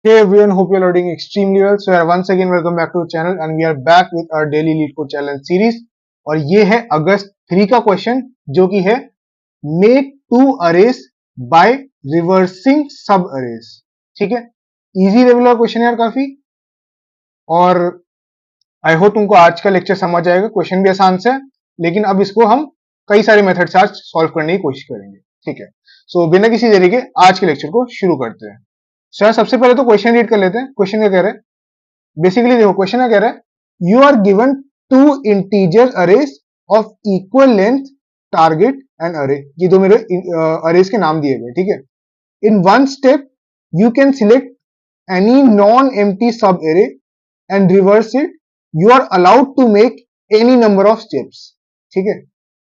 Hey everyone, hope you're doing extremely well. So once again welcome back to the channel and we are back with our daily lead code challenge series. और ये है अगस्त 3 का question जो कि है make two arrays by reversing subarrays. ठीक है, easy level का क्वेश्चन यार काफी. और आई होप तुमको आज का लेक्चर समझ आएगा. क्वेश्चन भी आसान से है लेकिन अब इसको हम कई सारे मेथड से आज सॉल्व करने की कोशिश करेंगे. ठीक है, सो बिना किसी देरी के आज के लेक्चर को शुरू करते हैं. सर सबसे पहले तो क्वेश्चन रीड कर लेते हैं. क्वेश्चन क्या कह रहे हैं? बेसिकली देखो क्वेश्चन क्या कह रहा है, you are given two integer arrays of equal length target and array. ये दो मेरे अरेज के नाम दिए गए. ठीक है, in one step you can select any non empty subarray and reverse it. You are allowed to make any number of steps. ठीक है,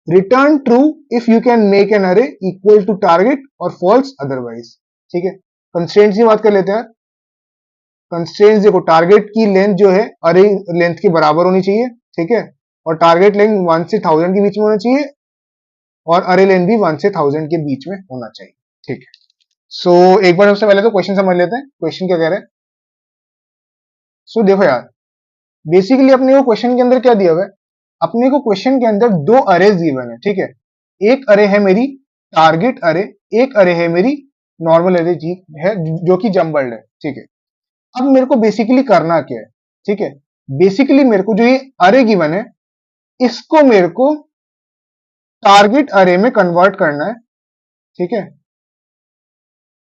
return true if you can make an array equal to target और false otherwise. ठीक है, constraints की बात कर लेते हैं. कंस्ट्रेंट्स देखो, टारगेट की लेंथ जो है अरे लेंथ के बराबर होनी चाहिए. ठीक है, और टारगेट लेंथ 1 से 1000 के बीच में होना चाहिए और अरे लेंथ भी 1 से 1000 के बीच में होना चाहिए. ठीक है, सो एक बार सबसे पहले तो क्वेश्चन समझ लेते हैं. क्वेश्चन क्या कह रहे हैं? देखो यार, बेसिकली अपने को क्वेश्चन के अंदर क्या दिया हुआ है? अपने को क्वेश्चन के अंदर दो अरेज गिवन है. ठीक है, एक अरे है मेरी टारगेट अरे, एक अरे है मेरी नॉर्मल अरे जी है जो कि जम्बल्ड है. ठीक है, अब मेरे को बेसिकली करना क्या है? ठीक है, बेसिकली मेरे को जो ये अरे गिवन है इसको मेरे को टारगेट अरे में कन्वर्ट करना है. ठीक है,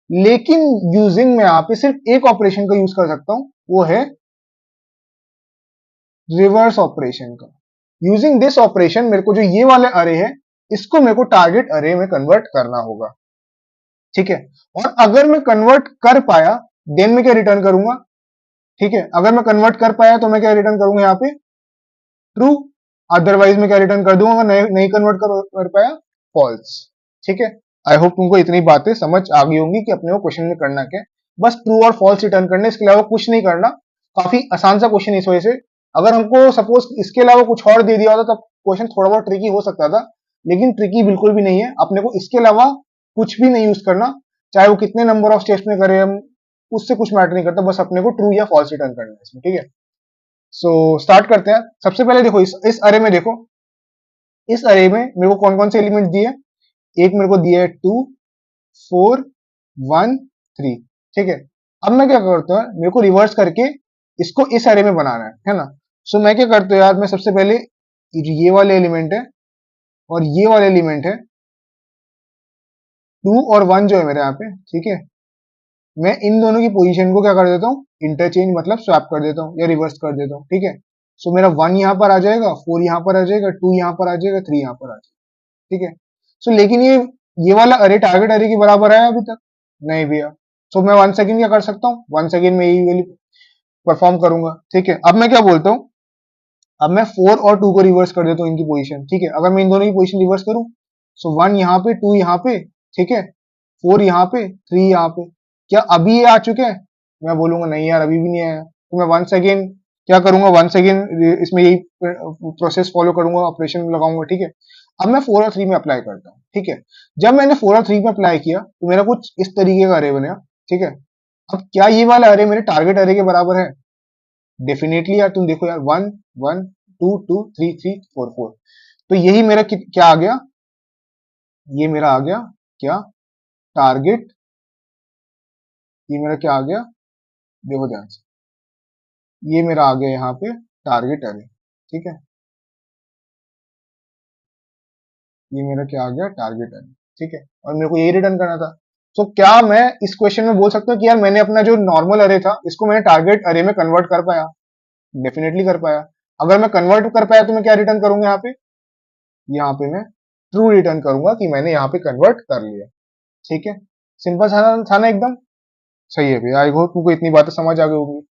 लेकिन यूजिंग मैं यहां पे सिर्फ एक ऑपरेशन का यूज कर सकता हूं, वो है रिवर्स ऑपरेशन का. यूजिंग दिस ऑपरेशन मेरे को जो ये वाले अरे है इसको मेरे को टारगेट अरे में कन्वर्ट करना होगा. ठीक है, और अगर मैं कन्वर्ट कर पाया देन मैं क्या रिटर्न करूंगा? ठीक है, अगर मैं कन्वर्ट कर पाया तो मैं क्या रिटर्न करूंगा यहाँ पे? ट्रू. अदरवाइज मैं क्या रिटर्न कर दूंगा अगर नहीं कन्वर्ट कर पाया? फॉल्स. ठीक है, आई होप तुमको इतनी बातें समझ आ गई होंगी कि अपने को क्वेश्चन में करना क्या है. बस ट्रू और फॉल्स रिटर्न करने, इसके अलावा कुछ नहीं करना. काफी आसान सा क्वेश्चन इस वजह से. अगर हमको सपोज इसके अलावा कुछ और दे दिया होता तब क्वेश्चन थोड़ा बहुत ट्रिकी हो सकता था, लेकिन ट्रिकी बिल्कुल भी नहीं है. अपने को इसके अलावा कुछ भी नहीं यूज करना, चाहे वो कितने नंबर ऑफ स्टेप्स में करें हम, उससे कुछ मैटर नहीं करता. बस अपने को ट्रू या फॉल्स रिटर्न करना है इसमें. ठीक है, सो स्टार्ट करते हैं. सबसे पहले देखो इस अरे में देखो, इस अरे में मेरे को कौन कौन से एलिमेंट दिए? एक मेरे को दिया है 2, 4, 1, 3. ठीक है, अब मैं क्या करता हूँ, मेरे को रिवर्स करके इसको इस अरे में बनाना है ना. सो मैं क्या करता हूँ यार, मैं सबसे पहले ये वाले एलिमेंट है और ये वाले एलिमेंट है 2 और 1 जो है मेरे यहाँ पे. ठीक है, मैं इन दोनों की पोजीशन को क्या कर देता हूँ, इंटरचेंज मतलब स्वैप कर देता हूँ या रिवर्स कर देता हूँ. ठीक है, सो मेरा 1 यहाँ पर आ जाएगा, 4 यहाँ पर आ जाएगा, 2 यहाँ पर आ जाएगा, 3 यहाँ पर आ जाएगा. ठीक है, सो लेकिन ये वाला अरे टारगेट अरे के बराबर है अभी तक नहीं भैया. सो मैं 1 सेकेंड क्या कर सकता हूँ, 1 सेकेंड में यही वैल्यू परफॉर्म करूंगा. ठीक है, अब मैं क्या बोलता हूँ, अब मैं 4 और 2 को रिवर्स कर देता हूँ इनकी पोजीशन. ठीक है, अगर मैं इन दोनों की पोजीशन रिवर्स करूं, सो 1 यहाँ पे, 2 यहाँ पे. ठीक है, 4 यहाँ पे, 3 यहाँ पे. क्या अभी ये आ चुके हैं? मैं बोलूंगा नहीं यार अभी भी नहीं आया. तो मैं 1 सेकेंड क्या करूंगा, 1 सेकेंड इसमें यही प्रोसेस फॉलो करूंगा, ऑपरेशन लगाऊंगा. ठीक है, अब मैं 4 और 3 में अप्लाई करता हूँ. ठीक है, जब मैंने 4 और 3 में अप्लाई किया तो मेरा कुछ इस तरीके का अरे बना. ठीक है, अब क्या ये वाला अरे मेरे टारगेट अरे के बराबर है? डेफिनेटली यार. तुम देखो यार, 1, 1, 2, 2, 3, 3, 4, 4. तो यही मेरा क्या आ गया, ये मेरा आ गया क्या, टारगेट. ये मेरा क्या आ गया, देखो ध्यान से, ये मेरा आ गया यहाँ पे टारगेट अरे. ठीक है, ये मेरा क्या आ गया, टारगेट अरे. ठीक है, और मेरे को यही रिटर्न करना था. तो क्या मैं इस क्वेश्चन में बोल सकता हूँ कि यार मैंने अपना जो नॉर्मल अरे था इसको मैंने टारगेट अरे में कन्वर्ट कर पाया? डेफिनेटली कर पाया. अगर मैं कन्वर्ट कर पाया तो मैं क्या रिटर्न करूंगा यहाँ पे? यहाँ पे मैं ट्रू रिटर्न करूंगा कि मैंने यहाँ पे कन्वर्ट कर लिया. ठीक है, सिंपल था ना एकदम. सही है भैया, आई होप तुमको इतनी बातें समझ आ गई होंगी.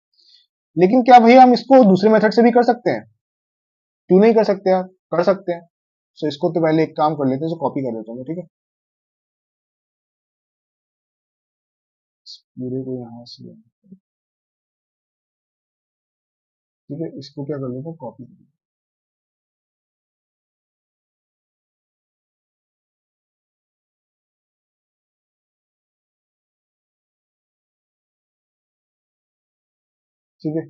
लेकिन क्या भैया हम इसको दूसरे मेथड से भी कर सकते हैं? क्यों नहीं कर सकते यार, कर सकते हैं. सो इसको तो पहले एक काम कर लेते हैं, कॉपी कर देता हूँ मैं. ठीक है, इस पूरे को यहाँ से, ठीक है, इसको क्या कर लेते हैं, कॉपी. ठीक है।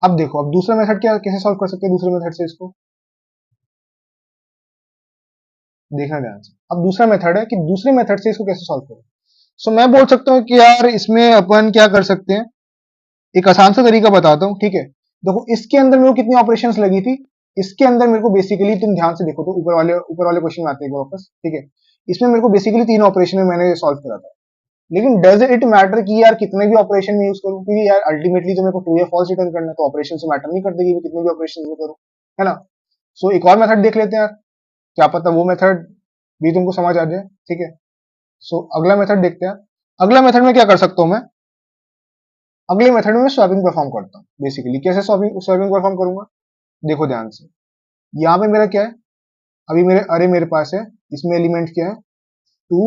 अब देखो, अब दूसरा मेथड क्या, कैसे सॉल्व कर सकते हैं दूसरे मेथड से इसको, देखना ध्यान से। अब दूसरा मेथड है कि दूसरे मेथड से इसको कैसे सॉल्व करें। सो मैं बोल सकता हूँ कि यार इसमें अपन क्या कर सकते हैं, एक आसान सा तरीका बताता हूँ, ठीक है। देखो इसके अंदर मेरे को कितनी ऑपरेशंस लगी थी, इसके अंदर मेरे को बेसिकली, तुम ध्यान से देखो तो ऊपर वाले क्वेश्चन में आते हैं वापस, ठीक है। इसमें मेरे को बेसिकली 3 ऑपरेशन में मैंने सॉल्व करा था। लेकिन डज इट मैटर कि यार कितने भी ऑपरेशन में यूज करूं, क्योंकि यार अल्टीमेटली तो मेरे को ट्रू या फॉल्स रिटर्न करना है, तो ऑपरेशन से मैटर नहीं करते कि मैं कितने भी ऑपरेशन में करूं, है ना। सो एक और मेथड देख लेते हैं यार, क्या पता वो मेथड भी तुमको समझ आ जाए, ठीक है। सो अगला मेथड देखते हैं। अगला मेथड में क्या कर सकता हूं मैं, अगले मेथड में मैं स्वैपिंग परफॉर्म करता हूँ। बेसिकली कैसे स्वैपिंग स्वैपिंग परफॉर्म करूंगा, देखो ध्यान से। यहाँ पे मेरा क्या है, अभी मेरे अरे मेरे पास है, इसमें एलिमेंट क्या है, 2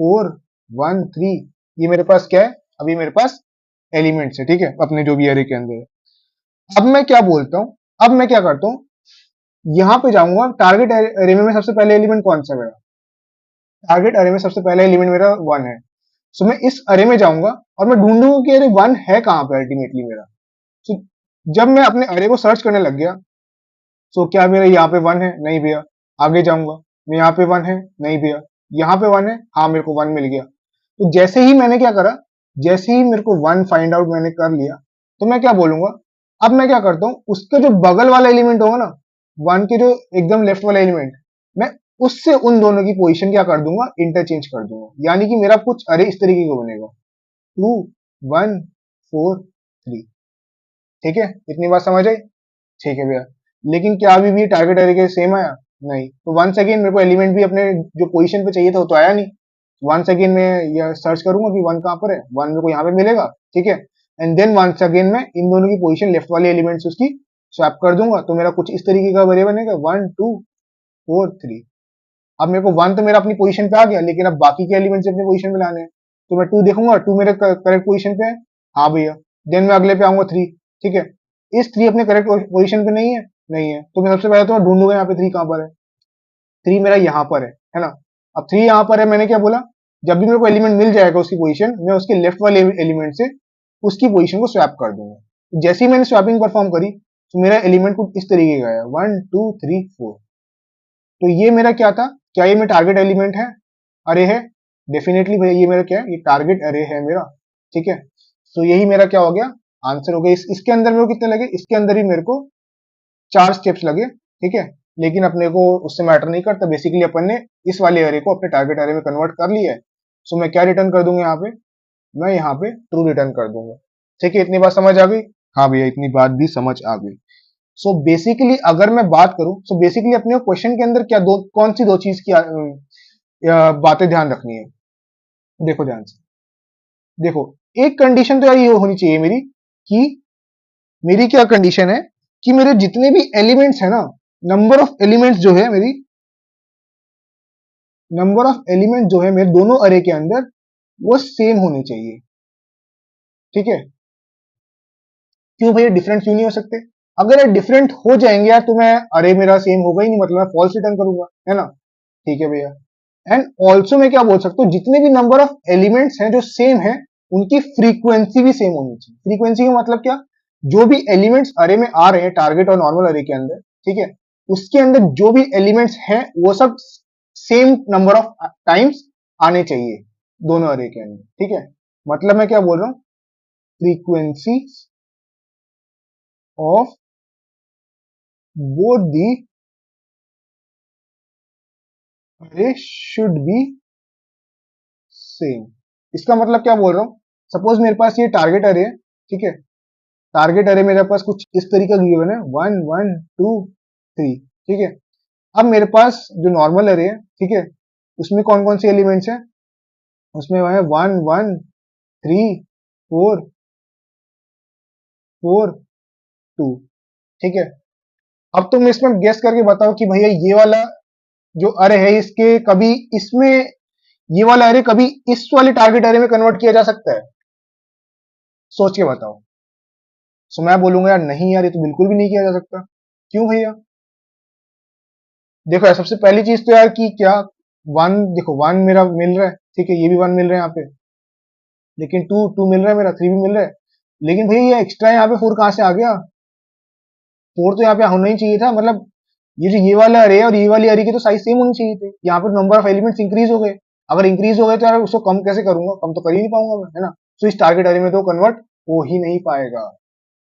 4 1 3, ये मेरे पास क्या है, अभी मेरे पास एलिमेंट्स है, ठीक है, अपने जो भी अरे के अंदर है। अब मैं क्या बोलता हूँ, अब मैं क्या करता हूँ, यहाँ पे जाऊंगा टारगेट अरे में सबसे पहले एलिमेंट कौन सा है मेरा, टारगेट अरे में सबसे पहला एलिमेंट मेरा 1 है। सो मैं इस अरे में जाऊंगा और मैं ढूंढूंगा कि अरे 1 है कहाँ पे अल्टीमेटली मेरा। सो जब मैं अपने अरे को सर्च करने लग गया, सो क्या मेरा यहाँ पे 1 है, नहीं भैया। आगे जाऊंगा, मैं यहाँ पे 1 है, नहीं भैया। यहाँ पे 1 है, हाँ मेरे को 1 मिल गया। तो जैसे ही मैंने क्या करा, जैसे ही मेरे को 1 फाइंड आउट मैंने कर लिया, तो मैं क्या बोलूंगा, अब मैं क्या करता हूँ, उसका जो बगल वाला एलिमेंट होगा ना, 1 के जो एकदम लेफ्ट वाला एलिमेंट, मैं उससे उन दोनों की पोजीशन क्या कर दूंगा, इंटरचेंज कर दूंगा। यानी कि मेरा कुछ अरे इस तरीके का बनेगा, 2 1 4 3, ठीक है। इतनी बात समझ आई, ठीक है भैया। लेकिन क्या अभी भी टारगेट अरे के सेम आया, नहीं। तो वंस अगेन मेरे को एलिमेंट भी अपने जो पोजीशन पे चाहिए था वो तो आया नहीं। वंस अगेन मैं ये सर्च करूंगा कि 1 कहाँ पर है, 1 मेरे को यहाँ पे मिलेगा, ठीक है। एंड देन वंस अगेन मैं इन दोनों की पोजीशन लेफ्ट वाले एलिमेंट से उसकी स्वैप कर दूंगा, तो मेरा कुछ इस तरीके का अरे बनेगा, 1 2 4 3। अब मेरे को 1 तो मेरा अपनी पोजीशन पे आ गया, लेकिन अब बाकी के एलिमेंट्स अपनी पोजीशन पे लाने हैं। तो मैं 2 देखूंगा, 2 मेरे करेक्ट पोजीशन पे है, हाँ भैया। देन मैं अगले पे आऊंगा 3, ठीक है। इस 3 अपने करेक्ट पोजीशन पे नहीं है, नहीं है, तो मैं सबसे पहले तो ढूंढूंगा यहाँ पे 3 कहाँ पर है। 3 मेरा यहाँ पर है ना। अब 3 यहाँ पर है, मैंने क्या बोला, जब भी मेरे को एलिमेंट मिल जाएगा उसकी पोजीशन, मैं उसके लेफ्ट वाले एलिमेंट से उसकी पोजीशन को स्वैप कर दूंगा। जैसे ही मैंने स्वैपिंग परफॉर्म करी, तो मेरा एलिमेंट कुछ इस तरीके का है, 1 2 3 4। तो ये मेरा क्या था, क्या ये मेरा टारगेट एलिमेंट है, अरे है, डेफिनेटली भैया ये मेरा क्या है, ये टारगेट अरे है मेरा, ठीक है। तो यही मेरा क्या हो गया, आंसर हो गया। इसके अंदर मेरे को कितने लगे, इसके अंदर ही मेरे को 4 स्टेप्स लगे, ठीक है। लेकिन अपने को उससे मैटर नहीं करता, बेसिकली अपन ने इस वाले अरे को अपने टारगेट अरे में कन्वर्ट कर लिया है। सो मैं क्या रिटर्न कर दूंगा यहाँ पे, मैं यहाँ पे ट्रू रिटर्न कर दूंगा, ठीक है। इतनी बात समझ आ गई, हाँ भैया इतनी बात भी समझ आ गई। सो बेसिकली अगर मैं बात करूं, सो बेसिकली अपने क्वेश्चन के अंदर क्या दो, कौन सी दो चीज की बातें ध्यान रखनी है, देखो ध्यान से। देखो, एक कंडीशन तो यार ये होनी चाहिए मेरी, कि मेरी क्या कंडीशन है, कि मेरे जितने भी एलिमेंट्स है ना, नंबर ऑफ एलिमेंट्स जो है मेरी, नंबर ऑफ एलिमेंट जो है मेरे दोनों अरे के अंदर, वो सेम होने चाहिए, ठीक है। क्यों भैया डिफरेंट क्यों नहीं हो सकते, अगर ये डिफरेंट हो जाएंगे यार, तो मैं अरे मेरा सेम होगा ही नहीं, मतलब मैं फॉल्स रिटर्न करूंगा, है ना। ठीक है भैया। एंड ऑल्सो मैं क्या बोल सकता हूँ, जितने भी नंबर ऑफ एलिमेंट्स हैं जो सेम है, उनकी फ्रीक्वेंसी भी सेम होनी चाहिए। फ्रीक्वेंसी का मतलब क्या, जो भी एलिमेंट्स अरे में आ रहे हैं टारगेट और नॉर्मल अरे के अंदर, ठीक है, उसके अंदर जो भी एलिमेंट्स हैं वो सब सेम नंबर ऑफ टाइम्स आने चाहिए दोनों अरे के अंदर, ठीक है। मतलब मैं क्या बोल रहा हूँ, फ्रीक्वेंसी ऑफ बोथ दी अरे शुड बी सेम। इसका मतलब क्या बोल रहा हूँ, सपोज मेरे पास ये टारगेट अरे है, ठीक है। टारगेट अरे मेरे पास कुछ इस तरीका गिवन है, 1 1 2 3, ठीक है। अब मेरे पास जो नॉर्मल अरे है, ठीक है, उसमें कौन कौन से एलिमेंट्स हैं, उसमें है 1 1 3 4 4 2, ठीक है। अब तुम इसमें गेस करके बताओ कि भैया ये वाला जो अरे है, इसके कभी इसमें ये वाला अरे कभी इस वाले टारगेट अरे में कन्वर्ट किया जा सकता है, सोच के बताओ। सो मैं बोलूंगा यार नहीं यार, ये तो बिल्कुल भी नहीं किया जा सकता। क्यों भैया, देखो यार, सबसे पहली चीज तो यार कि क्या, 1 देखो 1 मेरा मिल रहा है, ठीक है, ये भी 1 मिल रहा है यहाँ पे, लेकिन 2 2 मिल रहा है, मेरा 3 भी मिल रहा है। लेकिन भैया ये एक्स्ट्रा यहाँ पे 4 कहाँ से आ गया? 4 तो यहाँ पे होना ही चाहिए था, मतलब ये जो ये वाला अरे है और ये वाली अरे की तो साइज सेम होनी चाहिए थी। यहाँ पर नंबर ऑफ एलिमेंट्स इंक्रीज हो गए। अगर इंक्रीज हो गए तो यार उसको कम कैसे करूंगा? कम तो कर ही नहीं पाऊंगा मैं, है ना? तो इस टारगेट अरे में तो कन्वर्ट हो ही नहीं पाएगा।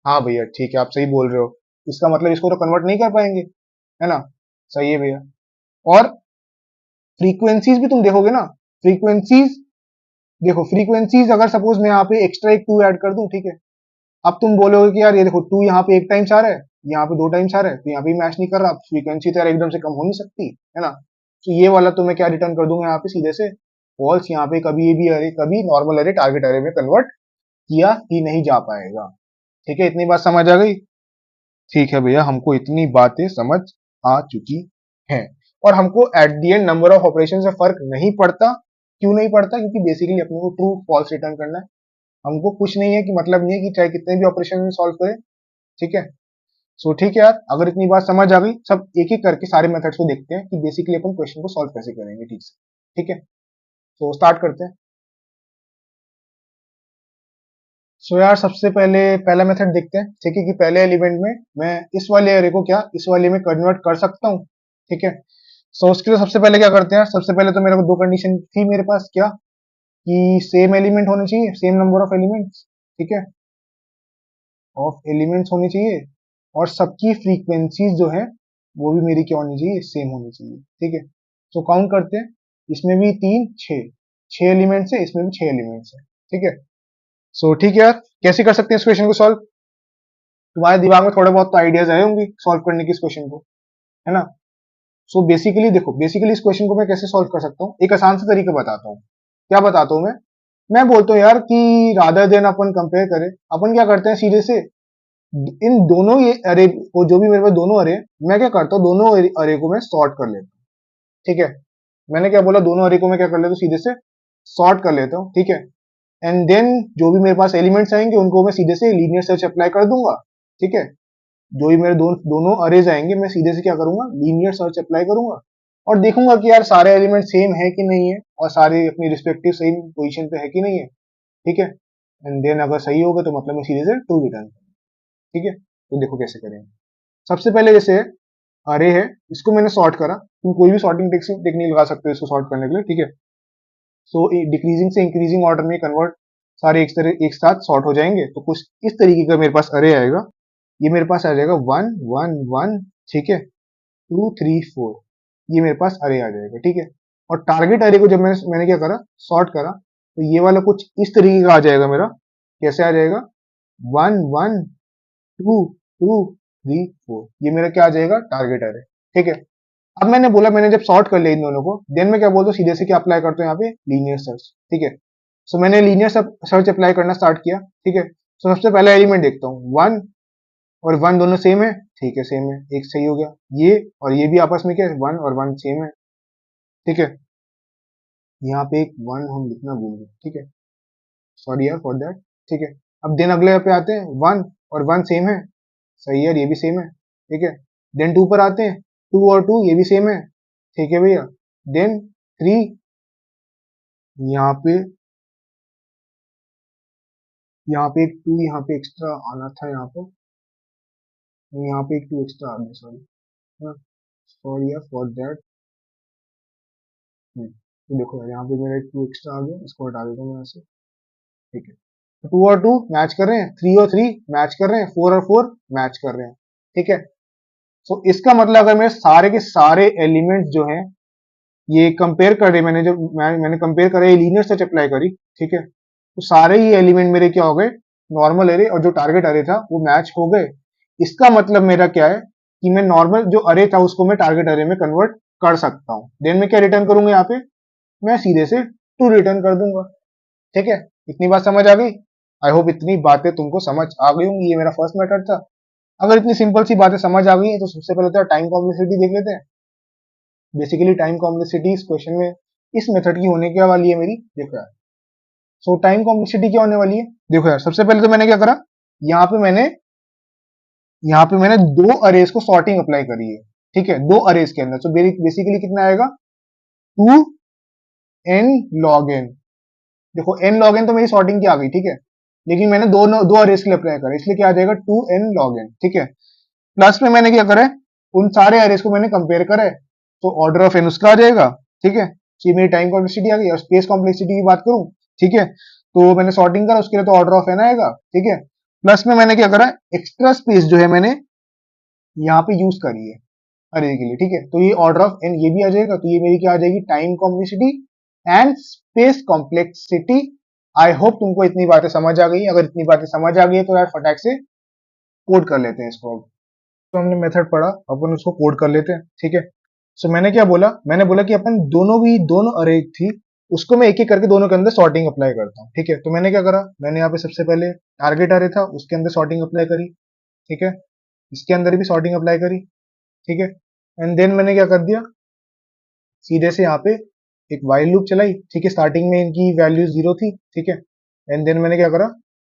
हाँ भैया ठीक है, आप सही बोल रहे हो। इसका मतलब इसको तो कन्वर्ट नहीं कर पाएंगे, है ना? सही है भैया। और फ्रीक्वेंसीज भी तुम देखोगे ना, फ्रीक्वेंसीज देखो, फ्रीक्वेंसीज अगर सपोज मैं यहाँ पे एक्स्ट्रा एक 2 ऐड कर दूं, ठीक है, अब तुम बोलोगे कि यार ये देखो 2 यहाँ पे एक टाइम्स आ रहा है, यहाँ पे 2 टाइम्स आ रहा है, तो यहाँ पे मैच नहीं कर रहा, फ्रीक्वेंसी तो यार एकदम से कम हो नहीं सकती, है ना? तो ये वाला तो मैं क्या रिटर्न कर दूंगा यहाँ पे सीधे से, फॉल्स। यहाँ पे कभी ये भी अरे, कभी नॉर्मल अरे टारगेट अरे में कन्वर्ट किया ही नहीं जा पाएगा। ठीक है, इतनी बात समझ आ गई? ठीक है भैया, हमको इतनी बातें समझ आ चुकी हैं। और हमको at the and number of operation से फर्क नहीं पड़ता। क्यों नहीं पड़ता? क्योंकि बेसिकली अपने को ट्रू फॉल्स रिटर्न करना है। हमको कुछ नहीं है कि मतलब नहीं है कि चाहे कितने भी ऑपरेशन में सॉल्व करें। ठीक है, सो ठीक है यार, अगर इतनी बात समझ आ गई, सब एक एक करके सारे मेथड्स को देखते हैं कि बेसिकली अपन क्वेश्चन को सॉल्व कैसे करेंगे ठीक से। ठीक है, तो स्टार्ट करते हैं। सो यार सबसे पहले पहला मेथड देखते हैं। ठीक है, कि पहले एलिमेंट में मैं इस वाले एरे को क्या इस वाले में कन्वर्ट कर सकता हूँ। ठीक है, सो उसके लिए सबसे पहले क्या करते हैं? सबसे पहले तो मेरे को दो कंडीशन थी मेरे पास, क्या कि सेम एलिमेंट होने चाहिए, सेम नंबर ऑफ एलिमेंट्स। ठीक है, ऑफ एलिमेंट्स होनी चाहिए, और सबकी फ्रीक्वेंसीज जो है वो भी मेरी क्या होनी चाहिए? सेम होनी चाहिए। ठीक है, सो काउंट करते हैं। इसमें भी 3 6 6 एलिमेंट्स है, इसमें भी 6 एलिमेंट्स है। ठीक है, सो ठीक है यार, कैसे कर सकते हैं इस क्वेश्चन को सॉल्व? तुम्हारे दिमाग में थोड़े बहुत तो आइडियाज आए होंगे सॉल्व करने की इस क्वेश्चन को, है ना? सो बेसिकली देखो, बेसिकली इस क्वेश्चन को मैं कैसे सॉल्व कर सकता हूँ, एक आसान सा तरीका बताता हूँ। क्या बताता हूँ मैं बोलता हूँ यार कि रादर देन अपन कंपेयर करें, अपन क्या करते हैं सीधे से इन दोनों ये अरे वो जो भी मेरे पास दोनों अरे, मैं क्या करता हूँ दोनों अरे को मैं सॉर्ट कर लेता हूँ। ठीक है, मैंने क्या बोला, दोनों अरे को मैं क्या कर लेता हूँ? सीधे से सॉर्ट कर लेता हूँ। ठीक है, एंड देन जो भी मेरे पास एलिमेंट्स आएंगे उनको मैं सीधे से लीनियर सर्च अप्लाई कर दूंगा। ठीक है, जो भी मेरे दोनों अरेज आएंगे मैं सीधे से क्या करूंगा? लीनियर सर्च अप्लाई करूंगा, और देखूंगा कि यार सारे एलिमेंट सेम है कि नहीं है, और सारे अपनी रिस्पेक्टिव सेम पोजीशन पे है कि नहीं है। ठीक है, एंड देन अगर सही होगा तो मतलब मैं सीधे से ट्रू रिटर्न। ठीक है, तो देखो कैसे करेंगे। सबसे पहले जैसे अरे है, इसको मैंने सॉर्ट करा। तुम कोई भी सॉर्टिंग टेक्निक लगा सकते हो इसको सॉर्ट करने के लिए। ठीक है, सो डिक्रीजिंग से इंक्रीजिंग ऑर्डर में कन्वर्ट सारे एक साथ सॉर्ट हो जाएंगे। तो कुछ इस तरीके का मेरे पास अरे आएगा। ये मेरे पास आ जाएगा 1 1 1। ठीक है, 2 3 4, ये मेरे पास अरे आ जाएगा। ठीक है, और टारगेट अरे को जब मैंने क्या करा? सॉर्ट करा, तो ये वाला कुछ इस तरीके का आ जाएगा मेरा। कैसे आ जाएगा? 1 1 2 2 3 4, ये मेरा क्या आ जाएगा? टारगेट अरे। ठीक है, अब मैंने बोला मैंने जब सॉर्ट कर लिया इन दोनों को, देन मैं क्या बोलता हूँ? सीधे से क्या अप्लाई करता हूँ यहाँ पे? Linear search. ठीक है, सो मैंने लीनियर सर्च अप्लाई करना स्टार्ट किया। ठीक है, सो सबसे पहला एलिमेंट देखता हूँ, 1 और 1 दोनों सेम है। ठीक है, सेम है, एक सही हो गया। ये और ये भी आपस में क्या है? 1 और 1 सेम है। ठीक है, यहाँ पे एक 1 हम लिखना भूल गए। ठीक है, सॉरी यार फॉर दैट। ठीक है, अब देन अगले पे आते हैं, 1 और 1 सेम है। सही है, ये भी सेम है। ठीक है, देन 2 पर आते हैं, 2 और 2 ये भी सेम है। ठीक है भैया, देन 3, यहाँ पे एक 2 यहाँ पे एक्स्ट्रा आना था, यहाँ पे एक 2 एक्स्ट्रा आ गया, सॉरी, सॉरी यार फॉर दैट। तो देखो यार, यहाँ पे मेरा एक 2 एक्स्ट्रा आ गया, इसको हटा देता हूँ मैं यहाँ से। ठीक है, 2 और 2 मैच कर रहे हैं, 3 और 3 मैच कर रहे हैं, 4 और 4 मैच कर रहे हैं। ठीक है, सो इसका मतलब अगर मेरे सारे के सारे एलिमेंट्स जो हैं ये कंपेयर कर रहे, मैंने कंपेयर करा, ये लीनियर सर्च अप्लाई करी। ठीक है, तो सारे ही एलिमेंट मेरे क्या हो गए? नॉर्मल एरे, और जो टारगेट अरे था वो मैच हो गए। इसका मतलब मेरा क्या है कि मैं नॉर्मल जो अरे था उसको मैं टारगेट अरे में कन्वर्ट कर सकता हूँ। देन मैं क्या रिटर्न करूंगा यहाँ पे? मैं सीधे से टू रिटर्न कर दूंगा। ठीक है, इतनी बात समझ आ गई? आई होप इतनी बातें तुमको समझ आ गई होंगी। ये मेरा फर्स्ट मेथड था। अगर इतनी सिंपल सी बातें समझ आ गई है तो सबसे पहले तो टाइम कॉम्प्लेक्सिटी देख लेते हैं। बेसिकली टाइम कॉम्प्लेक्सिटी इस क्वेश्चन में इस मेथड की होने क्या वाली है मेरी, देखो यार। सो टाइम कॉम्प्लेक्सिटी क्या होने वाली है? देखो यार, सबसे पहले तो मैंने क्या करा, यहाँ पे मैंने यहाँ पे मैंने दो अरेज को सॉर्टिंग अप्लाई करी है। ठीक है, दो अरेज के अंदर। सो बेसिकली कितना आएगा? 2 n log n। देखो n log n तो मेरी सॉर्टिंग की आ गई। ठीक है, लेकिन मैंने दो अरेज के लिए अप्लाई करा, इसलिए क्या आ जाएगा 2n log n, ठीक है। प्लस में मैंने क्या करा है, उन सारे अरेज को मैंने कंपेयर करा है, तो ऑर्डर ऑफ n उसका आ जाएगा, ठीक है। तो ये मेरी टाइम कॉम्प्लेक्सिटी आ गई। और स्पेस कॉम्प्लेक्सिटी की बात करूं, ठीक है, तो मैंने सॉर्टिंग करा, उसके लिए तो ऑर्डर ऑफ n आएगा, ठीक है। प्लस में मैंने क्या करा, एक्स्ट्रा स्पेस जो है मैंने यहाँ पे यूज करी है अरे के लिए, ठीक है। तो ये ऑर्डर ऑफ एन ये भी आ जाएगा, तो ये मेरी क्या आ जाएगी, time complexity and space complexity. I hope तुमको इतनी बातें समझ आ गई। अगर इतनी बातें समझ आ गई है तो यार फटाक से कोड कर लेते हैं इसको। अब तो हमने मेथड पढ़ा, अपन उसको कोड कर लेते हैं, ठीक है। सो मैंने क्या बोला, मैंने बोला कि अपन दोनों अरे थी, उसको मैं एक एक करके दोनों के अंदर सॉर्टिंग अप्लाई करता हूँ, ठीक है। तो मैंने क्या करा, मैंने यहाँ पे सबसे पहले टारगेट अरे था, उसके अंदर सॉर्टिंग अप्लाई करी, ठीक है। इसके अंदर भी सॉर्टिंग अप्लाई करी, ठीक है। एंड देन मैंने क्या कर दिया, सीधे से यहाँ पे एक वाइल लूप चलाई, ठीक है। स्टार्टिंग में इनकी वैल्यू 0 थी, ठीक है। एंड देन मैंने क्या करा,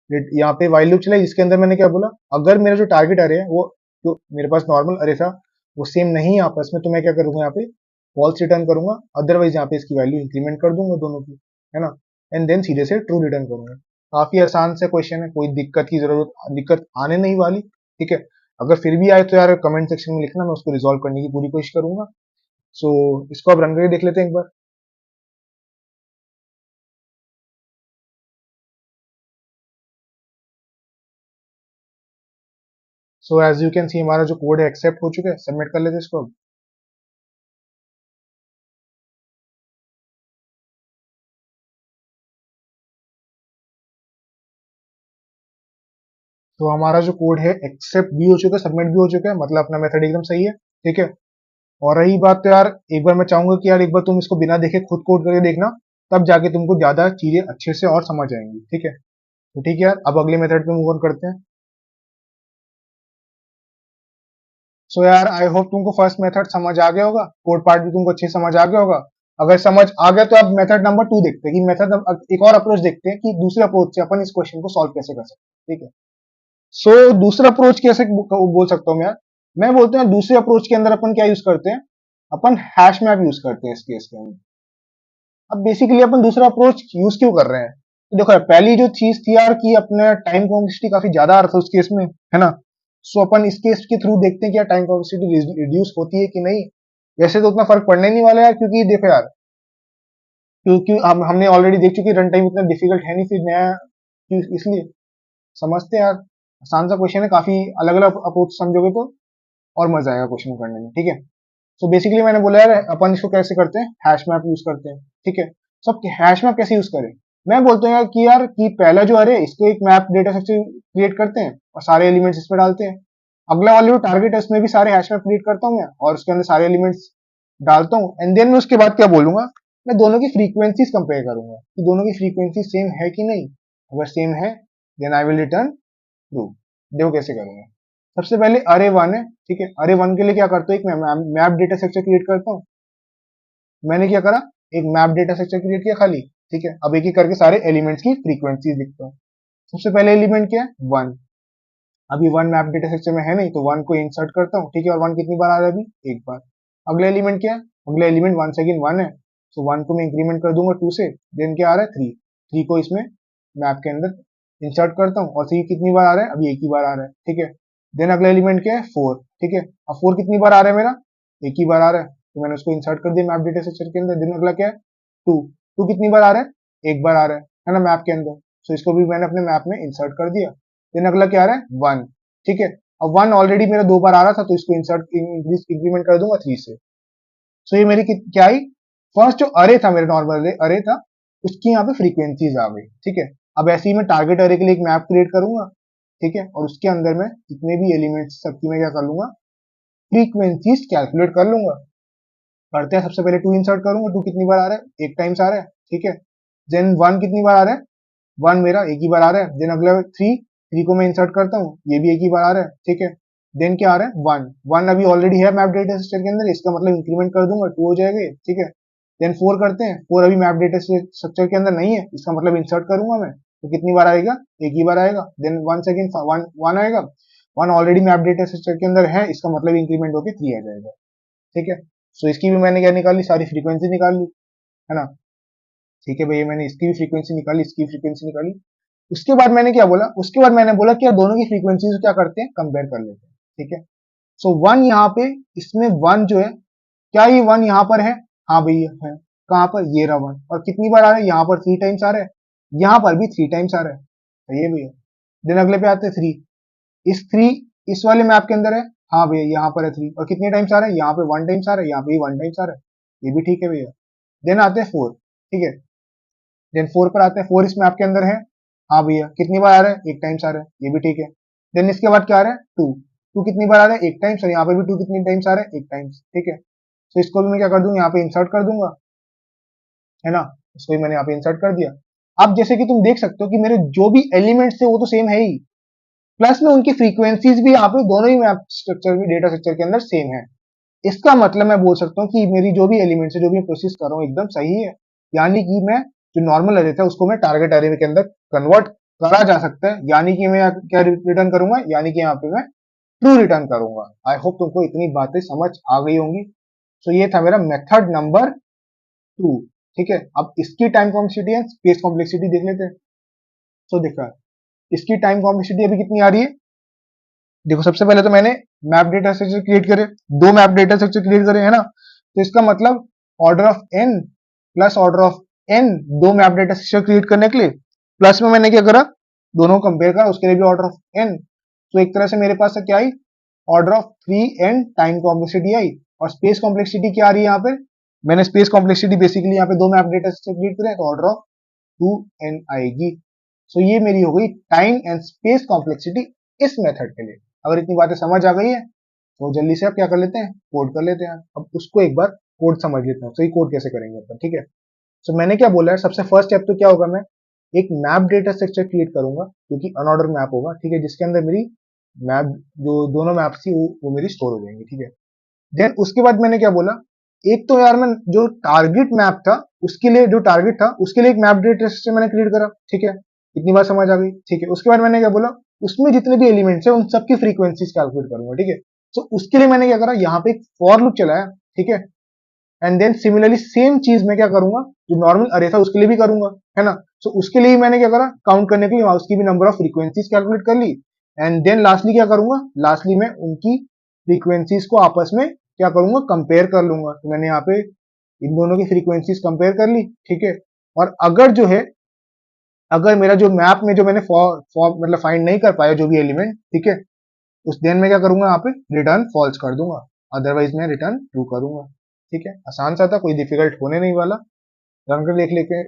यहाँ पे वाइल लूप चलाई, जिसके अंदर मैंने क्या बोला, अगर मेरा जो टारगेट अरे है वो जो मेरे पास नॉर्मल अरे था वो सेम नहीं है आपस में, तो मैं क्या करूंगा, यहाँ पे फॉल्स रिटर्न करूंगा। अदरवाइज यहाँ पे इसकी वैल्यू इंक्रीमेंट कर दूंगा दोनों की, है ना। एंड देन सीधे से ट्रू रिटर्न करूंगा। काफी आसान से क्वेश्चन है, कोई दिक्कत आने नहीं वाली, ठीक है। अगर फिर भी आए तो यार कमेंट सेक्शन में लिखना, मैं उसको रिजॉल्व करने की पूरी कोशिश करूंगा। सो इसको आप रन करके देख लेते हैं एक बार। So as you can see हमारा जो कोड है एक्सेप्ट हो चुका है। सबमिट कर लेते हैं इसको अब। तो हमारा जो कोड है एक्सेप्ट भी हो चुका है, सबमिट भी हो चुका है, मतलब अपना मेथड एकदम सही है, ठीक है। और रही बात, तो यार एक बार मैं चाहूंगा कि यार एक बार तुम इसको बिना देखे खुद कोड करके देखना, तब जाके तुमको ज्यादा चीजें अच्छे से और समझ आएंगी, ठीक है। तो ठीक है यार, अब अगले मेथड पे मूव ऑन करते हैं। सो यार आई होप तुमको फर्स्ट मेथड समझ आ गया होगा, कोड पार्ट भी तुमको अच्छे से समझ आ गया होगा। अगर समझ आ गया तो अब मेथड नंबर 2 देखते हैं कि एक और अप्रोच देखते हैं कि दूसरे अप्रोच से अपन इस क्वेश्चन को सॉल्व कैसे कर सकते हैं, ठीक है। सो दूसरा अप्रोच कैसे बोल सकता हूँ मैं यार, मैं बोलते हैं दूसरे अप्रोच के अंदर अपन क्या यूज करते हैं, अपन हैश मैप यूज करते हैं इस केस के अंदर। अब बेसिकली अपन दूसरा अप्रोच यूज क्यों कर रहे हैं, तो देखो यार, पहली जो चीज थी यार कि अपने टाइम कॉम्प्लेक्सिटी काफी ज्यादा आ रहा था उस केस में, है ना। सो अपन इस केस के थ्रू देखते हैं कि यार टाइम कॉम्प्लेक्सिटी रिड्यूस होती है कि नहीं। वैसे तो उतना फर्क पड़ने नहीं वाला यार, क्योंकि देखो यार, क्योंकि हमने ऑलरेडी देख चुके रन टाइम इतना डिफिकल्ट है नहीं, फिर नया इसलिए समझते हैं यार। आसान सा क्वेश्चन है, काफी अलग अलग अप्रोच समझोगे तो और मजा आएगा क्वेश्चन करने में, ठीक है। सो बेसिकली मैंने बोला यार अपन इसको कैसे करते हैं, हैश मैप यूज करते हैं, ठीक है। सब हैश मैप कैसे यूज करें, मैं बोलता हूँ यार कि पहला जो अरे इसको एक मैप डेटा स्ट्रक्चर क्रिएट करते हैं और सारे एलिमेंट्स इसमें डालते हैं। अगला वाले जो टारगेट है उसमें भी सारे हैश मैप क्रिएट करता हूँ मैं और उसके अंदर सारे एलिमेंट्स डालता हूँ। एंड देन मैं उसके बाद क्या बोलूंगा, मैं दोनों की फ्रीक्वेंसीज कंपेयर करूंगा कि दोनों की फ्रीक्वेंसी सेम है कि नहीं। अगर सेम है then I will return true. देखो कैसे करूंगा। सबसे पहले अरे वन है, ठीक है। अरे वन के लिए क्या करता हूँ, एक मैप डेटा स्ट्रक्चर क्रिएट करता हूँ। मैंने क्या करा, एक मैप डेटा स्ट्रक्चर क्रिएट किया खाली, ठीक है। अब एक एक करके सारे एलिमेंट्स की फ्रीक्वेंसी लिखता हूँ। सबसे पहले एलिमेंट क्या है, वन। अभी वन मैप डेटा स्ट्रक्चर में है नहीं, तो वन को इंसर्ट करता हूँ, ठीक है। और वन कितनी बार आ रहा है, अभी एक बार। अगला एलिमेंट क्या है, अगला एलिमेंट वन सेकेंड वन है, तो वन को मैं इंक्रीमेंट कर दूंगा टू से। देन क्या आ रहा है, थ्री। थ्री को इसमें मैप के अंदर इंसर्ट करता हूँ और थ्री कितनी बार आ रहा है, अभी एक ही बार आ रहा है, ठीक है। देन अगला एलिमेंट क्या है, फोर, ठीक है। अब फोर कितनी बार आ रहा है मेरा, एक ही बार आ रहा है, तो मैंने उसको इंसर्ट कर दिया मैप डेटा स्ट्रक्चर के अंदर। देन अगला क्या है, टू। टू कितनी बार आ रहा है, एक बार आ रहा है ना, मैप के अंदर। सो इसको भी मैंने अपने मैप में इंसर्ट कर दिया। देन अगला क्या आ रहा है, वन, ठीक है। अब वन ऑलरेडी मेरा दो बार आ रहा था, तो इसको इंसर्ट इंक्रीमेंट कर दूंगा थ्री से। सो ये मेरी क्या आई, फर्स्ट जो अरे था मेरा नॉर्मल अरे था, उसकी यहाँ पे फ्रीक्वेंसीज आ गई, ठीक है। अब ऐसे ही मैं टारगेट अरे के लिए एक मैप क्रिएट करूंगा, ठीक है। और उसके अंदर मैं जितने भी एलिमेंट्स सबकी मैं क्या कर लूंगा, फ्रीक्वेंसीज कैलकुलेट कर लूंगा। करते हैं, सबसे पहले टू इंसर्ट करूंगा, टू कितनी बार आ रहा है, एक टाइम्स आ रहा है, ठीक है। देन वन कितनी बार आ रहा है, वन मेरा एक ही बार आ रहा है। देन अगला थ्री, थ्री को मैं इंसर्ट करता हूँ, ये भी एक ही बार आ रहा है, ठीक है। देन क्या आ रहा है, वन। वन अभी ऑलरेडी है मैप डेटा स्ट्रक्चर के अंदर, इसका मतलब इंक्रीमेंट कर दूंगा, टू हो जाएगा, ठीक है। देन फोर करते हैं, फोर अभी मैप डेटा स्ट्रक्चर के अंदर नहीं है, इसका मतलब इंसर्ट करूंगा मैं, तो कितनी बार आएगा, एक ही बार आएगा। Then one second one one आएगा, one already map data structure के अंदर है, इसका मतलब इंक्रीमेंट होकर थ्री आ जाएगा, ठीक है। सो इसकी भी मैंने क्या निकाली, सारी फ्रीक्वेंसी निकाल ली, है ना। ठीक है भैया, मैंने इसकी भी फ्रीक्वेंसी निकाली, इसकी फ्रीक्वेंसी निकाली। उसके बाद मैंने क्या बोला, उसके बाद मैंने बोला कि यार दोनों की फ्रीक्वेंसीज क्या करते हैं, कंपेयर कर लेते हैं, ठीक है। सो वन यहाँ पे, इसमें वन जो है, क्या ये वन यहाँ पर है, हाँ भैया है, कहाँ पर, ये रहा वन, और कितनी बार आ रहा है, यहाँ पर 3 टाइम्स आ रहा है, यहाँ पर भी 3 टाइम्स आ रहा है, तो ये भैया। देन अगले पे आते हैं 3, इस 3 इस वाले मैप के अंदर है, हाँ भैया यहाँ पर है 3, और कितने टाइम्स आ रहा है, यहाँ पे 1 टाइम्स आ रहा है, यहाँ पे भी 1 टाइम्स आ रहा है, ये भी ठीक है भैया। देन आते हैं 4, ठीक है। देन 4 पर आते हैं, 4 इस मैप के अंदर है, हाँ भैया कितनी बार आ रहा है, 1 टाइम्स आ रहा है, ये भी ठीक है। देन इसके बाद क्या आ रहा है, 2, 2 कितनी बार आ रहा है, 1 टाइम्स, और यहाँ पे भी 2 कितनी टाइम्स आ रहा है, 1 टाइम्स, ठीक है। तो इसको भी मैं क्या कर दूंगा, यहाँ पे इंसर्ट कर दूंगा, है ना, इसको भी मैंने यहाँ पे इंसर्ट कर दिया। अब जैसे कि तुम देख सकते हो कि मेरे जो भी एलिमेंट्स थे वो तो सेम है ही, प्लस में उनकी फ्रीक्वेंसीज भी यहाँ पे दोनों ही मैप स्ट्रक्चर में, डेटा स्ट्रक्चर के अंदर सेम है। इसका मतलब मैं बोल सकता हूँ कि मेरी जो भी एलिमेंट्स है, जो भी मैं प्रोसेस कर रहा हूँ, एकदम सही है। यानी कि मैं जो नॉर्मल अरे था उसको मैं टारगेट अरे के अंदर कन्वर्ट करा जा सकता है, यानी कि मैं क्या रिटर्न करूंगा, यानी कि यहाँ पे मैं ट्रू रिटर्न करूंगा। आई होप तुमको इतनी बातें समझ आ गई होंगी। तो ये था मेरा मेथड नंबर 2, ठीक है। अब इसकी time complexity and space complexity देख लेते हैं। तो देखा, इसकी टाइम कॉम्प्लेक्सिटी अभी कितनी आ रही है, देखो सबसे पहले तो मैंने मैप डेटा स्ट्रक्चर क्रिएट करे, 2 मैप डेटा स्ट्रक्चर क्रिएट करे, है ना। तो इसका मतलब order of n plus order of n, 2 map data structure create करने के लिए, प्लस में मैंने क्या करा, दोनों कंपेयर करा, उसके लिए भी ऑर्डर ऑफ एन। तो एक तरह से मेरे पास क्या आई, order of 3 N time complexity आई। और स्पेस कॉम्प्लेक्सिटी क्या आ रही है यहाँ पे, मैंने स्पेस कॉम्प्लेक्सिटी बेसिकली यहाँ पे 2 मैप डेटा स्ट्रक्चर क्रिएट करे, तो ऑर्डर ऑफ 2n आएगी। सो ये मेरी हो गई टाइम एंड स्पेस कॉम्प्लेक्सिटी इस मेथड के लिए। अगर इतनी बातें समझ आ गई है तो जल्दी से आप क्या कर लेते हैं, कोड कर लेते हैं। अब उसको एक बार कोड समझ लेते हैं, सही कोड कैसे करेंगे अपन, ठीक है। सो मैंने क्या बोला है, सबसे फर्स्ट स्टेप तो क्या होगा, मैं एक मैप डेटा स्ट्रक्चर क्रिएट करूंगा, क्योंकि अनऑर्डर मैप होगा, ठीक है, जिसके अंदर मेरी मैप, जो दोनों मैप्स थी वो मेरी स्टोर हो जाएंगी, ठीक है। देन उसके बाद मैंने क्या बोला, एक तो यार मैं जो टारगेट मैप था उसके लिए, जो टारगेट था उसके लिए एक मैप डेटा स्ट्रक्चर मैंने क्रिएट करा, ठीक है। इतनी बात समझ आ गई, ठीक है। उसके बाद मैंने क्या बोला, उसमें जितने भी एलिमेंट्स है उन सबकी फ्रीक्वेंसीज कैलकुलेट करूंगा, ठीक है। तो उसके लिए मैंने क्या करा, यहाँ पे एक फॉर लूप चलाया, ठीक है। एंड देन सिमिलरली सेम चीज मैं क्या करूंगा, जो नॉर्मल अरे था उसके लिए भी करूंगा, है ना। सो उसके लिए मैंने क्या करा, काउंट करने के लिए उसकी भी नंबर ऑफ फ्रीक्वेंसीज कैलकुलेट कर ली। एंड देन लास्टली क्या करूंगा, लास्टली मैं उनकी फ्रीक्वेंसीज को आपस में क्या करूंगा, कंपेयर कर लूंगा। तो मैंने यहाँ पे इन दोनों की फ्रीक्वेंसीज कंपेयर कर ली, ठीक है। और अगर जो है, अगर मेरा जो मैप में जो मैंने फॉर फॉर मतलब फाइंड नहीं कर पाया जो भी एलिमेंट, ठीक है, उस देन में क्या करूंगा, यहाँ पे रिटर्न फॉल्स कर दूंगा, अदरवाइज मैं रिटर्न ट्रू करूंगा, ठीक है। आसान सा था, कोई डिफिकल्ट होने नहीं वाला। रन कर देख लेते,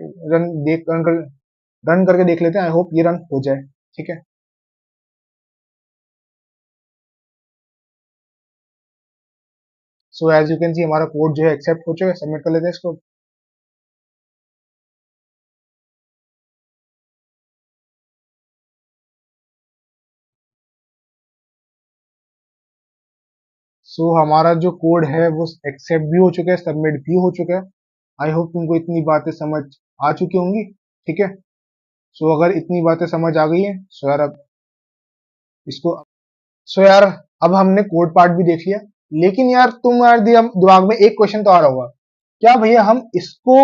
रन करके देख लेते हैं, आई होप ये रन हो जाए, ठीक है। So as you can see हमारा कोड जो है एक्सेप्ट हो चुका है, सबमिट कर लेते हैं इसको। सो हमारा जो कोड है वो एक्सेप्ट भी हो चुका है, सबमिट भी हो चुका है। आई होप तुमको इतनी बातें समझ आ चुकी होंगी, ठीक है। सो अगर इतनी बातें समझ आ गई है, सो यार अब इसको, सो यार अब हमने कोड पार्ट भी देख लिया, लेकिन यार तुम यार दिमाग में एक क्वेश्चन तो आ रहा होगा, क्या भैया हम इसको,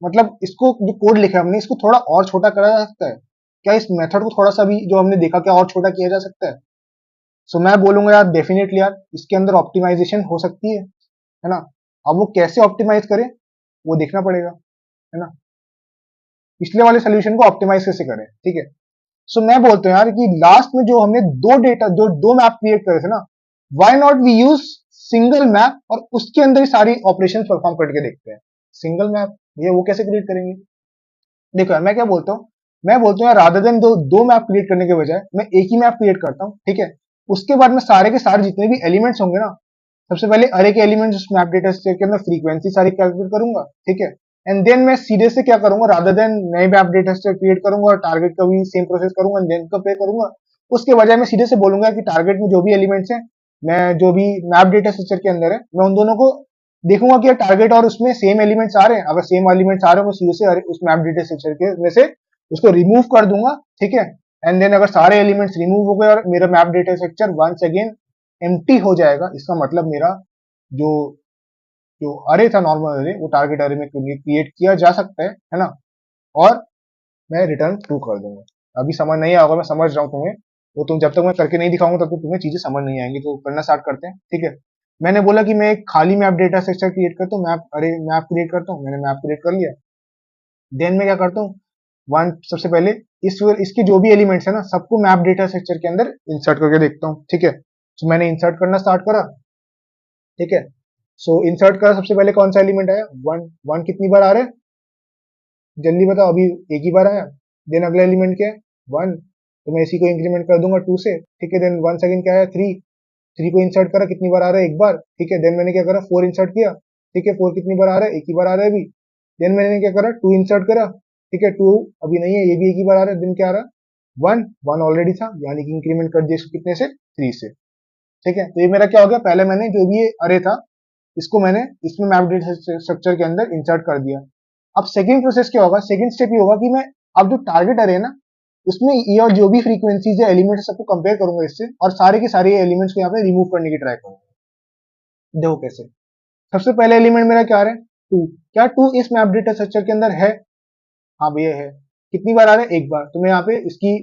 मतलब इसको जो कोड लिखा है हमने, इसको थोड़ा और छोटा करा जा सकता है क्या, इस मेथड को थोड़ा सा भी जो हमने देखा क्या और छोटा किया जा सकता है। सो मैं बोलूंगा यार डेफिनेटली यार इसके अंदर ऑप्टिमाइजेशन हो सकती है ना। अब वो कैसे ऑप्टिमाइज करें वो देखना पड़ेगा, है ना। पिछले वाले सोल्यूशन को ऑप्टिमाइज कैसे करें, ठीक है। सो मैं बोलता हूँ यार कि लास्ट में जो हमने दो मैप क्रिएट करे थे ना, why not we use single map, और उसके अंदर ही सारी ऑपरेशन परफॉर्म करके देखते हैं। सिंगल मैप ये वो कैसे क्रिएट करेंगे, देखो यार मैं क्या बोलता हूँ, मैं बोलता हूँ यार रादर देन दो मैप क्रिएट करने के बजाय मैं एक ही मैप क्रिएट करता हूँ, ठीक है। उसके बाद मैं सारे के सारे जितने भी एलिमेंट्स होंगे ना, सबसे पहले अरे के एलिमेंट्स उस मैप डेटा स्ट्रक्चर के अंदर फ्रीक्वेंसी सारी कैलकुलेट करूंगा, ठीक है। एंड देन मैं सीधे से क्या करूंगा, रादर देन नए मैप डेटा स्ट्रक्चर क्रिएट करूंगा और टारगेट का भी सेम प्रोसेस करूंगा, एंड देन कंपेयर करूंगा। उसके बजाय मैं सीधे से बोलूंगा कि टारगेट में जो भी एलिमेंट्स हैं, मैं जो भी मैप डेटा स्ट्रक्चर के अंदर है, मैं उन दोनों को देखूंगा कि टारगेट और उसमें सेम एलिमेंट्स आ रहे हैं। अगर सेम एलिमेंट्स आ रहे हैं, वो सीधे से उस मैप डेटा स्ट्रक्चर के में से उसको रिमूव कर दूंगा, ठीक है। एंड देन अगर सारे एलिमेंट्स रिमूव हो गए और मेरा map data structure once again empty हो जाएगा, इसका मतलब मेरा जो जो अरे था, नॉर्मल अरे, वो टारगेट अरे में क्रिएट किया जा सकता है ना। और मैं रिटर्न ट्रू कर दूंगा। अभी समझ नहीं आएगा, मैं समझ रहा हूँ तुम्हें, तो तुम जब तक मैं करके नहीं दिखाऊंगा तब तक तुम्हें चीजें समझ नहीं आएंगी। तो करना स्टार्ट करते हैं, ठीक है। मैंने बोला कि मैं एक खाली मैप डेटा स्ट्रक्चर क्रिएट करता हूँ, मैप अरे मैप क्रिएट करता हूँ, मैंने मैप क्रिएट कर लिया। देन मैं क्या करता हूँ, वन सबसे पहले इसके जो भी एलिमेंट्स है ना सबको मैप डेटा स्ट्रक्चर के अंदर इंसर्ट करके देखता हूँ, ठीक है। तो मैंने इंसर्ट करना स्टार्ट करा, ठीक है। सो इंसर्ट करा, सबसे पहले कौन सा एलिमेंट आया, वन। वन कितनी बार आ रहा है, जल्दी बताओ, अभी एक ही बार आया। देन अगला एलिमेंट क्या है, वन, तो मैं इसी को इंक्रीमेंट कर दूंगा टू से, ठीक है। देन वन सेकंड क्या आया, थ्री। थ्री को इंसर्ट करा, कितनी बार आ रहा है, एक बार, ठीक है। देन मैंने क्या करा, फोर इंसर्ट किया, ठीक है। फोर कितनी बार आ रहा है, एक ही बार आ रहा है अभी। देन मैंने क्या करा, टू इंसर्ट करा, ठीक है। टू अभी नहीं है, ये भी एक ही बार आ रहा है। देन क्या आ रहा है, वन। वन ऑलरेडी था, यानी कि इंक्रीमेंट कर दिया इसको कितने से, थ्री से, ठीक है। तो ये मेरा क्या हो गया, पहले मैंने जो भी ये अरे था इसको मैंने इसमें मैप डेटा स्ट्रक्चर के अंदर इंसर्ट कर दिया। अब सेकंड प्रोसेस क्या होगा, सेकंड स्टेप ये होगा कि मैं अब जो टारगेट अरे है ना उसमें ये और जो भी फ्रीक्वेंसीज है एलिमेंट्स सबको कंपेयर करूंगा इससे, और सारे के सारे एलिमेंट्स को यहाँ पे रिमूव करने की ट्राई करूंगा। देखो कैसे। सबसे पहले एलिमेंट मेरा क्या आ रहा है, टू। क्या टू इस मैप डेटा स्ट्रक्चर के अंदर है, हाँ भैया है। कितनी बार आ रहा है, एक बार। तो मैं यहाँ पे इसकी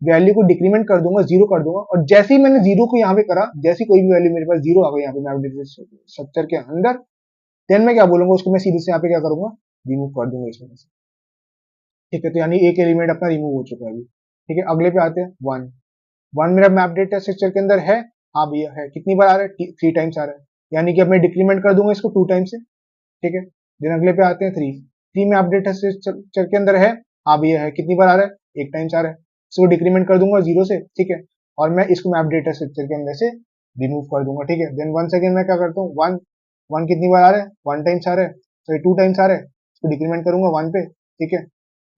वैल्यू को डिक्रीमेंट कर दूंगा, जीरो कर दूंगा, और जैसे ही मैंने जीरो को यहाँ पे करा, जैसी कोई भी वैल्यू मेरे पास जीरो आ गई यहाँ पे मैप डेटा स्ट्रक्चर के अंदर, देन मैं क्या बोलूंगा, उसको मैं सीधे से यहाँ पे क्या करूंगा, रिमूव कर दूंगा इसमें से, ठीक है। तो यानी एक एलिमेंट अपना रिमूव हो चुका है अभी, ठीक है। अगले पे आते हैं, वन। वन मेरा मैप डेटा स्ट्रक्चर के अंदर है, हाँ भैया है। कितनी बार आ रहा है, थ्री टाइम्स आ रहा है, यानी कि अब मैं डिक्रीमेंट कर दूंगा इसको टू टाइम्स से, ठीक है। देन अगले पे आते हैं, three. Three map data structure के अंदर है, हाँ भैया है। कितनी बार आ रहा है, एक टाइम्स आ रहा है। इसको डिक्रीमेंट कर दूंगा जीरो से, ठीक है। और मैं इसको मैप डेटा स्ट्रक्चर के अंदर से रिमूव कर दूंगा, ठीक है। देन वन सेकेंड मैं क्या करता हूँ, वन। वन कितनी बार आ रहा है, वन टाइम्स आ रहा है, सॉरी टू टाइम्स आ रहा है। इसको डिक्रीमेंट करूंगा वन पे, ठीक है।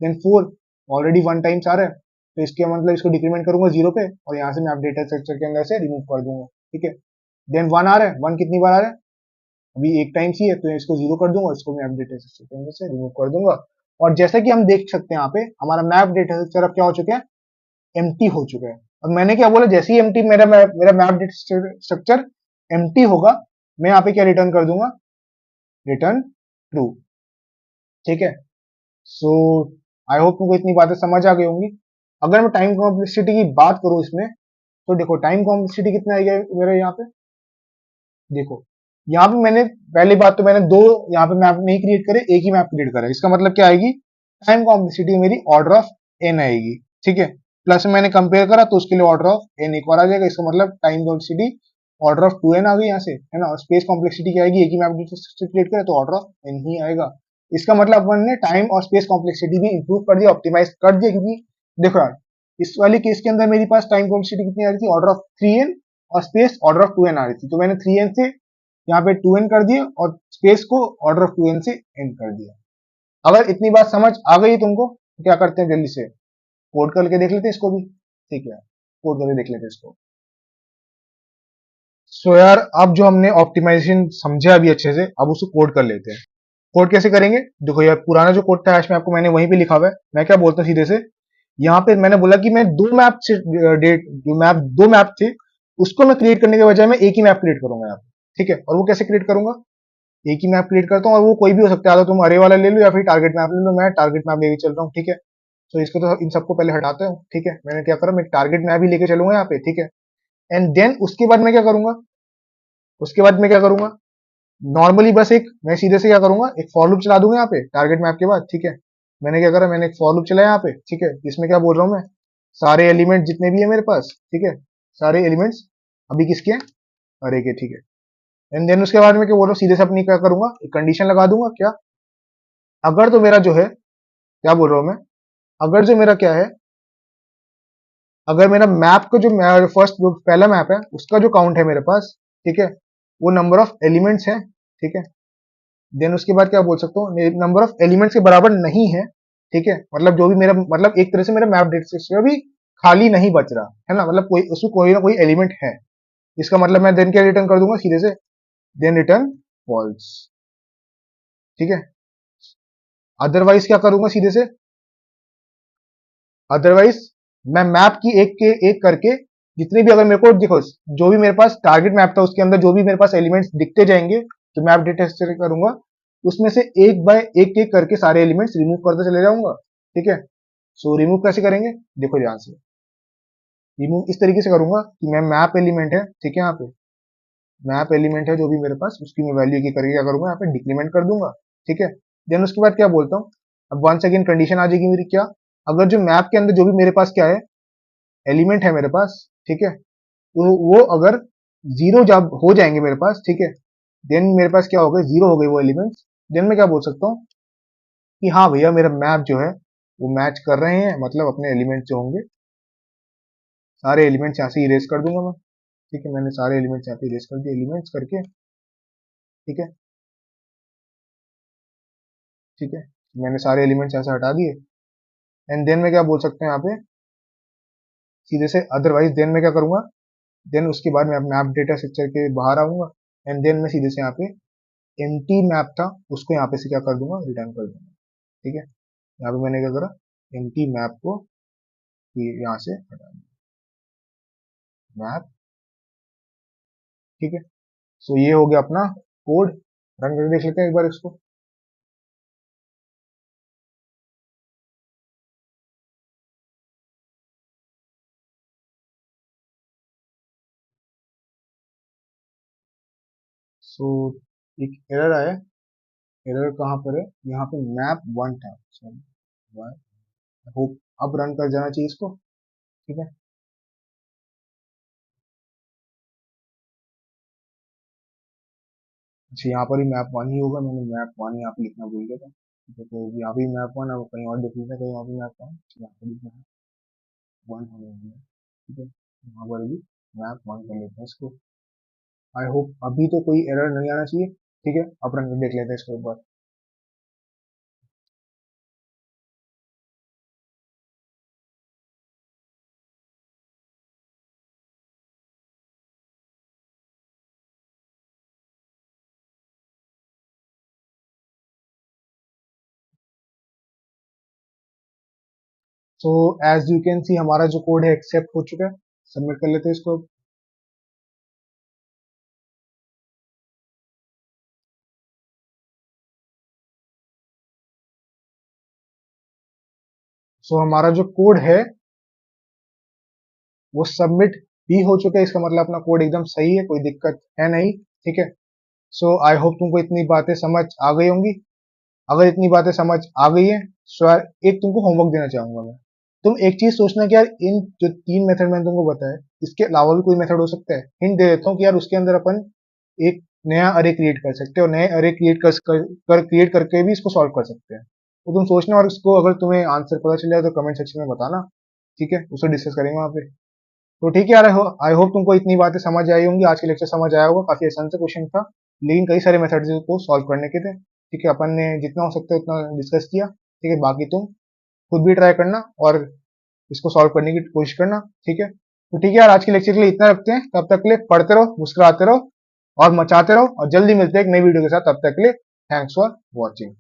Then four, already one times आ रहा है, तो इसके मतलब इसको डिक्रीमेंट करूंगा जीरो पे, और यहाँ से मैं अपडेट स्ट्रक्चर के अंदर से रिमूव कर दूंगा, ठीक है। देन वन आ रहा है, वन कितनी बार आ रहा है, अभी एक टाइम्स ही है, तो इसको जीरो कर दूंगा, इसको मैं अपडेट स्ट्रक्चर के अंदर से रिमूव कर दूंगा। और जैसा कि हम देख सकते हैं यहाँ पे हमारा मैप डेटा स्ट्रक्चर अब क्या हो चुका है, एम्प्टी हो चुका है। अब मैंने क्या बोला, जैसे ही एम्प्टी मेरा मैप डेटा स्ट्रक्चर एम्प्टी होगा, मैं यहाँ पे क्या रिटर्न कर दूंगा, रिटर्न ट्रू, ठीक है। सो आई होप तुमको इतनी बातें समझ आ गई होंगी। अगर मैं टाइम कॉम्प्लेक्सिटी की बात करूं इसमें, तो देखो टाइम कॉम्प्लेक्सिटी कितना आई है मेरे यहाँ पे, देखो यहाँ पे मैंने पहली बात तो मैंने दो यहाँ पे मैप नहीं क्रिएट करे, एक ही मैप क्रिएट करा। इसका मतलब क्या आएगी, टाइम कॉम्प्लेक्सिटी मेरी ऑर्डर ऑफ एन आएगी, ठीक है। प्लस में मैंने कंपेयर करा तो उसके लिए ऑर्डर ऑफ एन एक बार आ जाएगा। इसका मतलब time complexity order of two N आ गई यहाँ से, है ना। और स्पेस कॉम्प्लेक्सिटी क्या आएगी, एक ही मैप क्रिएट करे तो ऑर्डर ऑफ एन ही आएगा। इसका मतलब अपन ने टाइम और स्पेस कॉम्प्लेक्सिटी भी इंप्रूव कर दिया, ऑप्टिमाइज कर दिया। क्योंकि देखो यार, इस वाली केस के अंदर मेरे पास टाइम कॉम्प्लेक्सिटी कितनी आ रही थी, ऑर्डर ऑफ थ्री एन, और space order of two N आ रही थी। तो मैंने थ्री एन से यहाँ पे टू एन कर दिया, और स्पेस को ऑर्डर ऑफ टू एन से एन कर दिया। अगर इतनी बात समझ आ गई तुमको, तो क्या करते हैं, जल्दी से कोड करके देख लेते हैं इसको भी, ठीक है। कोड करके देख लेते हैं इसको। सो यार, अब जो हमने ऑप्टिमाइजेशन समझा अभी अच्छे से, अब उसको कोड कर लेते हैं। कोड कैसे करेंगे, देखो यार पुराना जो कोड था आज में आपको मैंने वहीं पे लिखा हुआ है। मैं क्या बोलता हूँ सीधे से, यहाँ पे मैंने बोला कि मैं दो मैप से डेट जो मैप दो मैप थे उसको मैं क्रिएट करने के बजाय मैं एक ही मैप क्रिएट करूंगा यहाँ पे, ठीक है। और वो कैसे क्रिएट करूंगा, एक ही मैप क्रिएट करता हूँ, और वो कोई भी हो सकता है, तो तुम अरे वाला ले लो या फिर टारगेट मैप ले लो। मैं टारगेट मैप लेके चल रहा हूँ, ठीक है। तो इसको तो इन सबको पहले हटाते हैं, ठीक है। मैंने क्या करा, मैं टारगेट मैप ही लेके चलूंगा यहाँ पे, ठीक है। एंड देन उसके बाद मैं क्या करूंगा, उसके बाद मैं क्या करूंगा, नॉर्मली बस एक मैं सीधे से क्या करूंगा, एक फॉर लूप चला दूंगा यहाँ पे टारगेट मैप के बाद, ठीक है। मैंने क्या करा, मैंने एक फॉर लूप चलाया यहाँ पे, ठीक है। इसमें क्या बोल रहा हूँ मैं, सारे एलिमेंट जितने भी है मेरे पास, ठीक है, सारे एलिमेंट्स अभी किसके हैं, अरे के, ठीक है। एंड देन उसके बाद में क्या बोल रहा हूँ, सीधे से अपनी क्या करूंगा, एक कंडीशन लगा दूंगा, क्या, अगर तो मेरा जो है, क्या बोल रहा हूँ मैं, अगर जो मेरा क्या है, अगर मेरा मैप का जो फर्स्ट जो पहला मैप है उसका जो काउंट है मेरे पास, ठीक है, वो नंबर ऑफ एलिमेंट्स है, ठीक है। देन उसके बाद क्या बोल सकता हूँ, नंबर ऑफ एलिमेंट्स के बराबर नहीं है, ठीक है। मतलब जो भी मेरा मतलब एक तरह से मेरा मैप डेटा स्ट्रक्चर भी खाली नहीं बच रहा है ना, मतलब कोई उसमें कोई ना कोई एलिमेंट है। इसका मतलब मैं देन क्या रिटर्न कर दूंगा सीधे से, देन रिटर्न फॉल्स, ठीक है। अदरवाइज क्या करूंगा सीधे से, अदरवाइज मैं मैप की एक के एक करके जितने भी, अगर मेरे को देखो जो भी मेरे पास टारगेट मैप था उसके अंदर जो भी मेरे पास एलिमेंट्स दिखते जाएंगे जो मैप डेटा स्ट्रक्चर करूंगा, उसमें से एक बाय एक एक करके सारे एलिमेंट्स रिमूव करते चले जाऊंगा, ठीक है। सो रिमूव कैसे करेंगे, देखो ध्यान से। रिमूव इस तरीके से करूंगा कि मैं मैप एलिमेंट है, ठीक है, यहाँ पे मैप एलिमेंट है जो भी मेरे पास, उसकी मैं वैल्यू की करके क्या करूंगा, यहाँ पे डिक्रीमेंट कर दूंगा, ठीक है। देन उसके बाद क्या बोलता हूँ, अब वंस अगेन कंडीशन आ जाएगी मेरी, क्या, अगर जो मैप के अंदर जो भी मेरे पास क्या है, एलिमेंट है मेरे पास, ठीक है, तो वो अगर जीरो जब हो जाएंगे मेरे पास, ठीक है, देन मेरे पास क्या हो गए, जीरो हो गए वो एलिमेंट्स। देन मैं क्या बोल सकता हूँ कि हाँ भैया मेरा मैप जो है वो मैच कर रहे हैं, मतलब अपने एलिमेंट जो होंगे, सारे एलिमेंट्स यहाँ से इरेज कर दूंगा मैं, ठीक है, मैंने सारे एलिमेंट्स यहाँ पे इरेज कर दिए, एलिमेंट्स करके, ठीक है, ठीक है, मैंने सारे एलिमेंट्स यहाँ से हटा दिए। एंड देन मैं क्या बोल सकते हैं यहाँ पे, सीधे से अदरवाइज देन मैं क्या करूंगा, देन उसके बाद मैं मैप डेटा स्ट्रक्चर के बाहर आऊंगा, एंड देन मैं सीधे से यहाँ पे एम्प्टी मैप था उसको यहाँ पे से क्या कर दूंगा, रिटर्न कर दूंगा, ठीक है। यहाँ पे मैंने क्या करा, एम्प्टी मैप को यहाँ से हटा दिया, मैप, ठीक है। सो ये हो गया अपना कोड, रन करके देख लेते हैं एक बार इसको। सो एक एरर आया, एरर कहाँ पर है, यहाँ पे मैप वन था, सॉरी, होप अब रन कर जाना चाहिए इसको, ठीक है। अच्छा यहाँ पर ही मैप वन ही होगा, मैंने मैप वन यहाँ पे लिखना भूल गया था, ठीक है, तो यहाँ भी मैप वन, अब कहीं और देख लेते हैं, कहीं और भी मैप वन, यहाँ पर भी मैप वन होने वाला है, ठीक है, यहाँ पर भी मैप वन कर लेते हैं इसको। आई होप अभी तो कोई एरर नहीं आना चाहिए, ठीक है, अब रन कर देख लेते हैं इसको एक बार। So as you can see हमारा जो कोड है एक्सेप्ट हो चुका है, सबमिट कर लेते हैं इसको। सो हमारा जो कोड है वो सबमिट भी हो चुका है, इसका मतलब अपना कोड एकदम सही है, कोई दिक्कत है नहीं, ठीक है। सो आई होप तुमको इतनी बातें समझ आ गई होंगी। अगर इतनी बातें समझ आ गई है तो यार एक तुमको होमवर्क देना चाहूंगा मैं, तुम एक चीज सोचना कि यार इन जो तीन मेथड मैंने तुमको बताया इसके अलावा भी कोई मेथड हो सकता है, हिंट दे देता हूँ कि यार उसके अंदर अपन एक नया अरे क्रिएट कर सकते हैं और नए अरे क्रिएट करके भी इसको सॉल्व कर सकते हैं। तो तुम सोचना और इसको अगर तुम्हें आंसर पता चल जाए तो कमेंट सेक्शन में बताना, ठीक है, उसको डिस्कस करेंगे वहां पे। तो ठीक है यार, आई होप तुमको इतनी बातें समझ आई होंगी, आज के लेक्चर समझ आया होगा, काफी आसान से क्वेश्चन था, लेकिन कई सारे मेथड्स को सॉल्व करने के थे, ठीक है, अपन ने जितना हो सकता है उतना डिस्कस किया, ठीक है, बाकी तुम खुद भी ट्राई करना और इसको सॉल्व करने की कोशिश करना, ठीक है। तो ठीक है यार, आज के लेक्चर के लिए इतना रखते हैं, तब तक के लिए पढ़ते रहो, मुस्कुराते रहो और मचाते रहो, और जल्दी मिलते हैं एक नई वीडियो के साथ, तब तक के लिए थैंक्स फॉर वॉचिंग।